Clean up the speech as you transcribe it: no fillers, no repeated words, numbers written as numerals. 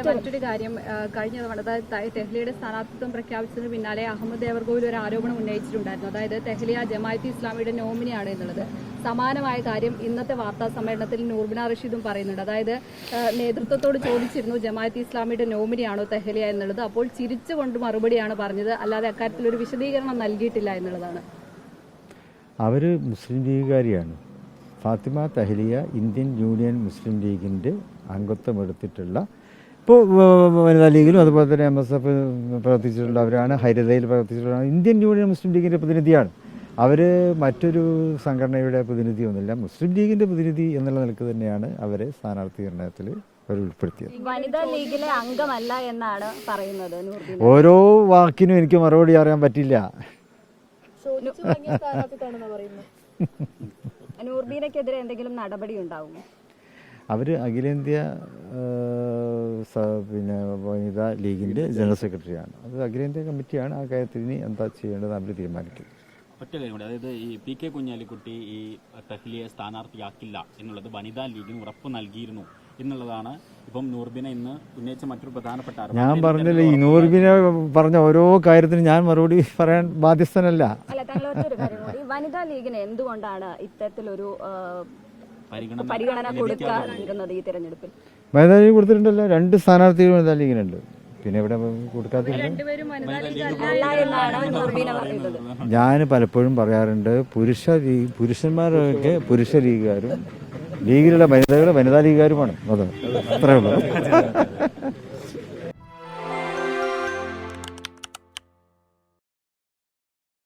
മറ്റൊരു കാര്യം, കഴിഞ്ഞ തവണ തെഹ്ലിയയുടെ സ്ഥാനാർത്ഥിത്വം പ്രഖ്യാപിച്ചതിന് പിന്നാലെ അഹമ്മദ് ദേവർകോവിൽ ഒരു ആരോപണം ഉന്നയിച്ചിട്ടുണ്ടായിരുന്നു. അതായത് തെഹ്ലിയ ജമാഅത്തെ ഇസ്ലാമിയുടെ നോമിനിയാണ് എന്നുള്ളത്. സമാനമായ കാര്യം ഇന്നത്തെ വാർത്താ സമ്മേളനത്തിൽ നൂർബിന റഷീദും പറയുന്നുണ്ട്. അതായത് നേതൃത്വത്തോട് ചോദിച്ചിരുന്നു ജമാഅത്തെ ഇസ്ലാമിയുടെ നോമിനിയാണോ തെഹ്ലിയ എന്നുള്ളത്. അപ്പോൾ ചിരിച്ചുകൊണ്ട് മറുപടിയാണ് പറഞ്ഞത്, അല്ലാതെ അക്കാര്യത്തിൽ ഒരു വിശദീകരണം നൽകിയിട്ടില്ല എന്നുള്ളതാണ്. അവർ മുസ്ലിം ലീഗുകാരിയാണ്. ഫാത്തിമ തെഹ്ലിയ ഇന്ത്യൻ യൂണിയൻ മുസ്ലിം ലീഗിൻ്റെ അംഗത്വം എടുത്തിട്ടുള്ള, ഇപ്പോൾ വനിതാ ലീഗിലും അതുപോലെ തന്നെ MSF പ്രവർത്തിച്ചിട്ടുള്ളവരാണ്, ഹരിതയിൽ പ്രവർത്തിച്ചിട്ടുള്ള ഇന്ത്യൻ യൂണിയൻ മുസ്ലിം ലീഗിൻ്റെ പ്രതിനിധിയാണ്. അവർ മറ്റൊരു സംഘടനയുടെ പ്രതിനിധിയൊന്നുമില്ല, മുസ്ലിം ലീഗിൻ്റെ പ്രതിനിധി എന്നുള്ള നിലക്ക് തന്നെയാണ് അവരെ സ്ഥാനാർത്ഥി നിർണയത്തിൽ അവർ ഉൾപ്പെടുത്തിയത്. വനിതാ ലീഗിലെ അംഗമല്ല എന്നാണ് പറയുന്നത്. ഓരോ വാക്കിനും എനിക്ക് മറുപടി അറിയാൻ പറ്റില്ല. നൂർബീനക്കെതിരെ എന്തെങ്കിലും നടപടി ഉണ്ടാവുമോ? അവർ അഖിലേന്ത്യാ വനിതാ ലീഗിൻ്റെ ജനറൽ സെക്രട്ടറിയാണ്. അത് അഖിലേന്ത്യാ കമ്മിറ്റിയാണ് ആ കാര്യത്തിൽ ഇനി എന്താ ചെയ്യേണ്ടത് അവർ തീരുമാനിക്കും. ഒറ്റ കാര്യം കൂടി, അതായത് ഈ PK കുഞ്ഞാലിക്കുട്ടി ഈ തെഹ്ലിയെ സ്ഥാനാർത്ഥിയാക്കില്ല എന്നുള്ളത് വനിതാ ലീഗിന് ഉറപ്പ് നൽകിയിരുന്നു എന്നുള്ളതാണ് ഇപ്പം നൂർബിന ഇന്ന് ഉന്നയിച്ച മറ്റൊരു പ്രധാനപ്പെട്ട ആരോപണം. ഞാൻ പറഞ്ഞില്ല, ഈ നൂർബിന പറഞ്ഞ ഓരോ കാര്യത്തിനും ഞാൻ മറുപടി പറയാൻ ബാധ്യസ്ഥനല്ല. വനിതാ ലീഗിന് എന്തുകൊണ്ടാണ് ഇത്തരത്തിലൊരു പരിഗണന കൊടുക്കാതിരുന്നത് ഈ തെരഞ്ഞെടുപ്പിൽ? വനിതാ ലീഗ് കൊടുത്തിട്ടുണ്ടല്ലോ, 2 സ്ഥാനാർത്ഥികൾ വനിതാ ലീഗിനുണ്ട്. പിന്നെ ഇവിടെ കൊടുക്കാത്തില്ല. ഞാൻ പലപ്പോഴും പറയാറുണ്ട്, പുരുഷന്മാരൊക്കെ പുരുഷ ലീഗുകാരും ലീഗിലുള്ള വനിതാ ലീഗുകാരുമാണ്. അത് അത്രേ ഉള്ളൂ.